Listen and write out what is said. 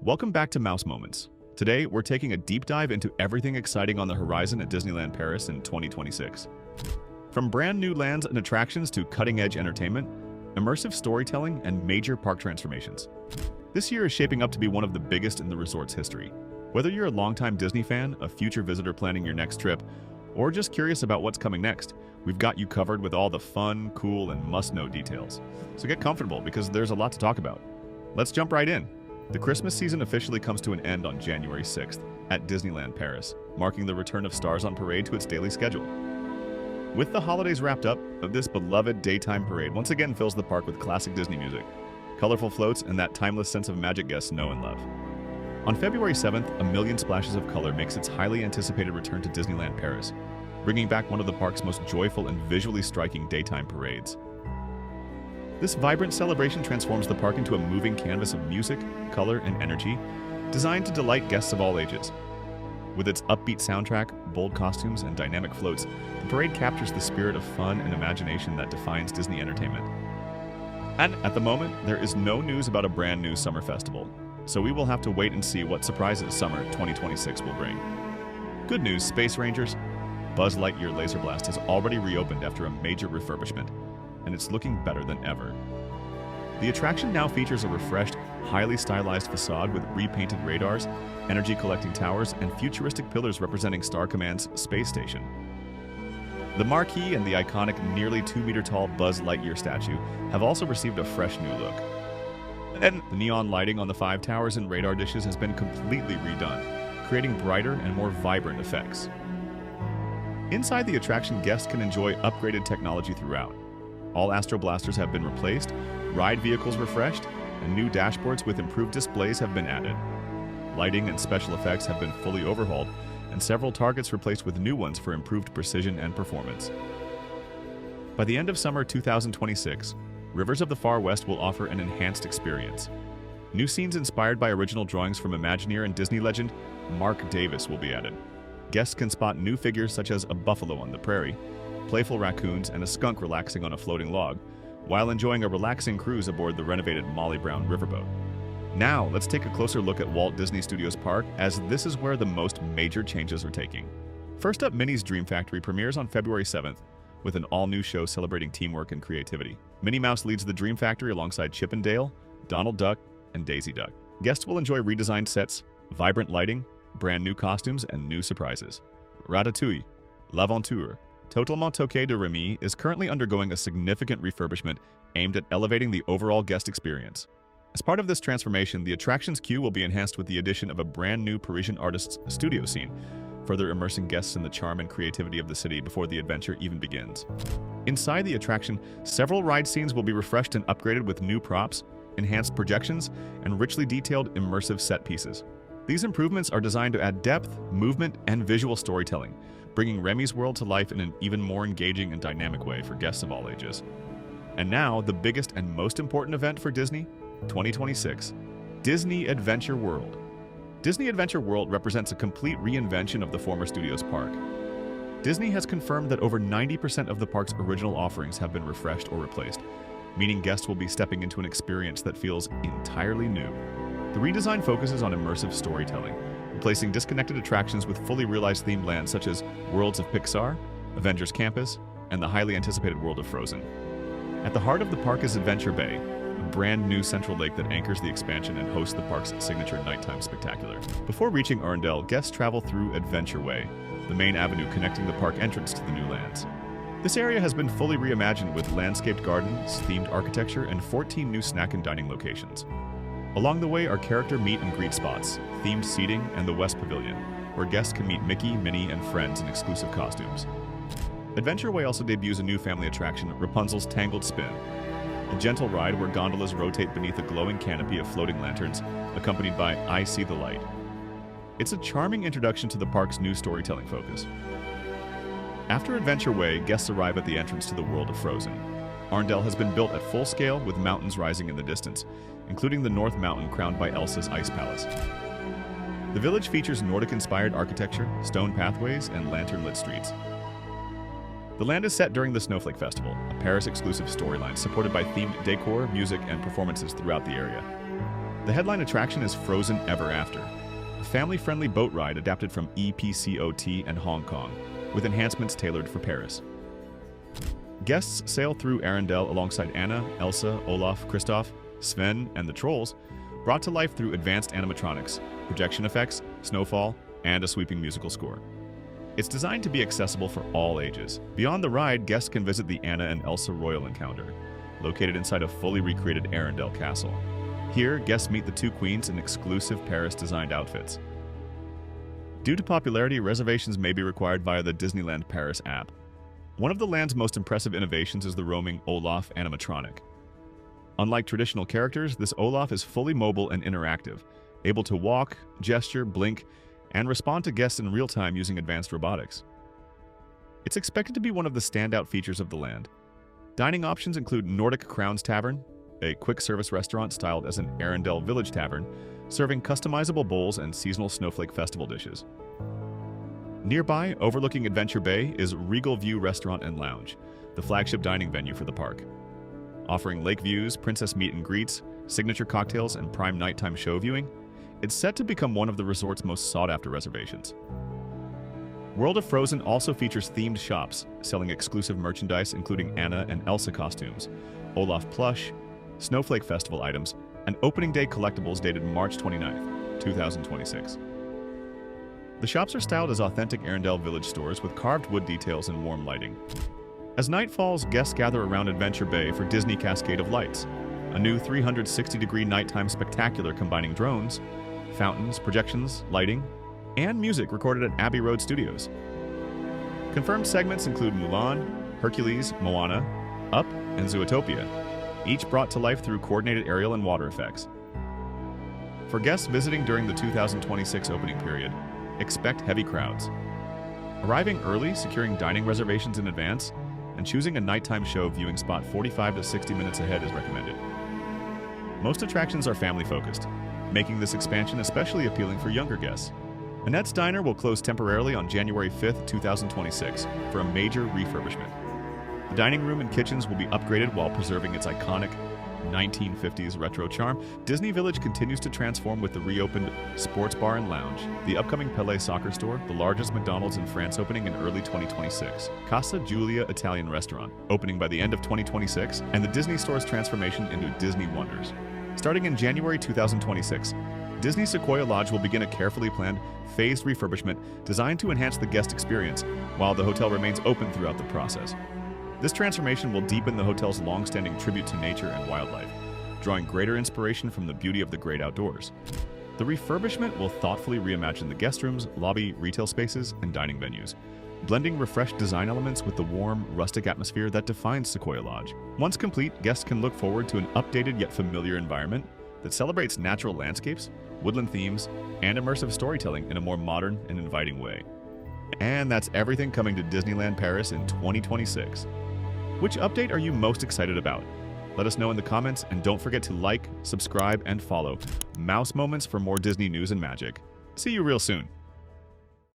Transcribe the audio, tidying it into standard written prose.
Welcome back to Mouse Moments. Today, we're taking a deep dive into everything exciting on the horizon at Disneyland Paris in 2026. From brand new lands and attractions to cutting-edge entertainment, immersive storytelling, and major park transformations. This year is shaping up to be one of the biggest in the resort's history. Whether you're a longtime Disney fan, a future visitor planning your next trip, or just curious about what's coming next, we've got you covered with all the fun, cool, and must-know details. So get comfortable because there's a lot to talk about. Let's jump right in. The Christmas season officially comes to an end on January 6th at Disneyland Paris, marking the return of Stars on Parade to its daily schedule. With the holidays wrapped up, this beloved daytime parade once again fills the park with classic Disney music, colorful floats, and that timeless sense of magic guests know and love. On February 7th, a million splashes of color makes its highly anticipated return to Disneyland Paris, bringing back one of the park's most joyful and visually striking daytime parades. This vibrant celebration transforms the park into a moving canvas of music, color, and energy, designed to delight guests of all ages. With its upbeat soundtrack, bold costumes, and dynamic floats, the parade captures the spirit of fun and imagination that defines Disney entertainment. And at the moment, there is no news about a brand new summer festival, so we will have to wait and see what surprises summer 2026 will bring. Good news, Space Rangers! Buzz Lightyear Laser Blast has already reopened after a major refurbishment, and it's looking better than ever. The attraction now features a refreshed, highly stylized facade with repainted radars, energy-collecting towers, and futuristic pillars representing Star Command's space station. The marquee and the iconic nearly 2-meter-tall Buzz Lightyear statue have also received a fresh new look. And the neon lighting on the 5 towers and radar dishes has been completely redone, creating brighter and more vibrant effects. Inside the attraction, guests can enjoy upgraded technology throughout. All Astro Blasters have been replaced, ride vehicles refreshed, and new dashboards with improved displays have been added. Lighting and special effects have been fully overhauled, and several targets replaced with new ones for improved precision and performance. By the end of summer 2026, Rivers of the Far West will offer an enhanced experience. New scenes inspired by original drawings from Imagineer and Disney legend Mark Davis will be added. Guests can spot new figures such as a buffalo on the prairie, playful raccoons, and a skunk relaxing on a floating log, while enjoying a relaxing cruise aboard the renovated Molly Brown riverboat. Now, let's take a closer look at Walt Disney Studios Park, as this is where the most major changes are taking. First up, Minnie's Dream Factory premieres on February 7th, with an all-new show celebrating teamwork and creativity. Minnie Mouse leads the Dream Factory alongside Chip and Dale, Donald Duck, and Daisy Duck. Guests will enjoy redesigned sets, vibrant lighting, brand new costumes, and new surprises. Ratatouille, L'Aventure, Totalement Toqué de Remy is currently undergoing a significant refurbishment aimed at elevating the overall guest experience. As part of this transformation, the attraction's queue will be enhanced with the addition of a brand new Parisian artist's studio scene, further immersing guests in the charm and creativity of the city before the adventure even begins. Inside the attraction, several ride scenes will be refreshed and upgraded with new props, enhanced projections, and richly detailed immersive set pieces. These improvements are designed to add depth, movement, and visual storytelling, bringing Remy's world to life in an even more engaging and dynamic way for guests of all ages. And now, the biggest and most important event for Disney, 2026, Disney Adventure World. Disney Adventure World represents a complete reinvention of the former Studios Park. Disney has confirmed that over 90% of the park's original offerings have been refreshed or replaced, meaning guests will be stepping into an experience that feels entirely new. The redesign focuses on immersive storytelling, replacing disconnected attractions with fully realized themed lands such as Worlds of Pixar, Avengers Campus, and the highly anticipated world of Frozen. At the heart of the park is Adventure Bay, a brand new central lake that anchors the expansion and hosts the park's signature nighttime spectacular. Before reaching Arendelle, guests travel through Adventure Way, the main avenue connecting the park entrance to the new lands. This area has been fully reimagined with landscaped gardens, themed architecture, and 14 new snack and dining locations. Along the way are character meet and greet spots, themed seating, and the West Pavilion, where guests can meet Mickey, Minnie, and friends in exclusive costumes. Adventure Way also debuts a new family attraction, Rapunzel's Tangled Spin, a gentle ride where gondolas rotate beneath a glowing canopy of floating lanterns, accompanied by I See the Light. It's a charming introduction to the park's new storytelling focus. After Adventure Way, guests arrive at the entrance to the world of Frozen. Arendelle has been built at full scale with mountains rising in the distance, including the North Mountain crowned by Elsa's Ice Palace. The village features Nordic-inspired architecture, stone pathways, and lantern-lit streets. The land is set during the Snowflake Festival, a Paris-exclusive storyline supported by themed decor, music, and performances throughout the area. The headline attraction is Frozen Ever After, a family-friendly boat ride adapted from EPCOT and Hong Kong, with enhancements tailored for Paris. Guests sail through Arendelle alongside Anna, Elsa, Olaf, Kristoff, Sven, and the Trolls, brought to life through advanced animatronics, projection effects, snowfall, and a sweeping musical score. It's designed to be accessible for all ages. Beyond the ride, guests can visit the Anna and Elsa Royal Encounter, located inside a fully recreated Arendelle castle. Here, guests meet the two queens in exclusive Paris-designed outfits. Due to popularity, reservations may be required via the Disneyland Paris app. One of the land's most impressive innovations is the roaming Olaf animatronic. Unlike traditional characters, this Olaf is fully mobile and interactive, able to walk, gesture, blink, and respond to guests in real time using advanced robotics. It's expected to be one of the standout features of the land. Dining options include Nordic Crowns Tavern, a quick-service restaurant styled as an Arendelle Village Tavern, serving customizable bowls and seasonal snowflake festival dishes. Nearby, overlooking Adventure Bay, is Regal View Restaurant and Lounge, the flagship dining venue for the park. Offering lake views, princess meet and greets, signature cocktails, and prime nighttime show viewing, it's set to become one of the resort's most sought-after reservations. World of Frozen also features themed shops, selling exclusive merchandise including Anna and Elsa costumes, Olaf plush, Snowflake Festival items, and opening day collectibles dated March 29, 2026. The shops are styled as authentic Arendelle Village stores with carved wood details and warm lighting. As night falls, guests gather around Adventure Bay for Disney Cascade of Lights, a new 360-degree nighttime spectacular combining drones, fountains, projections, lighting, and music recorded at Abbey Road Studios. Confirmed segments include Mulan, Hercules, Moana, Up, and Zootopia, each brought to life through coordinated aerial and water effects. For guests visiting during the 2026 opening period, expect heavy crowds. Arriving early, securing dining reservations in advance, and choosing a nighttime show viewing spot 45 to 60 minutes ahead is recommended. Most attractions are family-focused, making this expansion especially appealing for younger guests. Annette's Diner will close temporarily on January 5, 2026 for a major refurbishment. The dining room and kitchens will be upgraded while preserving its iconic 1950s retro charm. Disney Village continues to transform with the reopened sports bar and lounge, the upcoming Pelé soccer store, the largest McDonald's in France opening in early 2026, Casa Giulia Italian restaurant opening by the end of 2026, and the Disney Store's transformation into Disney Wonders. Starting in January 2026, Disney Sequoia Lodge will begin a carefully planned, phased refurbishment designed to enhance the guest experience, while the hotel remains open throughout the process. This transformation will deepen the hotel's long-standing tribute to nature and wildlife, drawing greater inspiration from the beauty of the great outdoors. The refurbishment will thoughtfully reimagine the guest rooms, lobby, retail spaces, and dining venues, blending refreshed design elements with the warm, rustic atmosphere that defines Sequoia Lodge. Once complete, guests can look forward to an updated yet familiar environment that celebrates natural landscapes, woodland themes, and immersive storytelling in a more modern and inviting way. And that's everything coming to Disneyland Paris in 2026. Which update are you most excited about? Let us know in the comments, and don't forget to like, subscribe, and follow Mouse Moments for more Disney news and magic. See you real soon.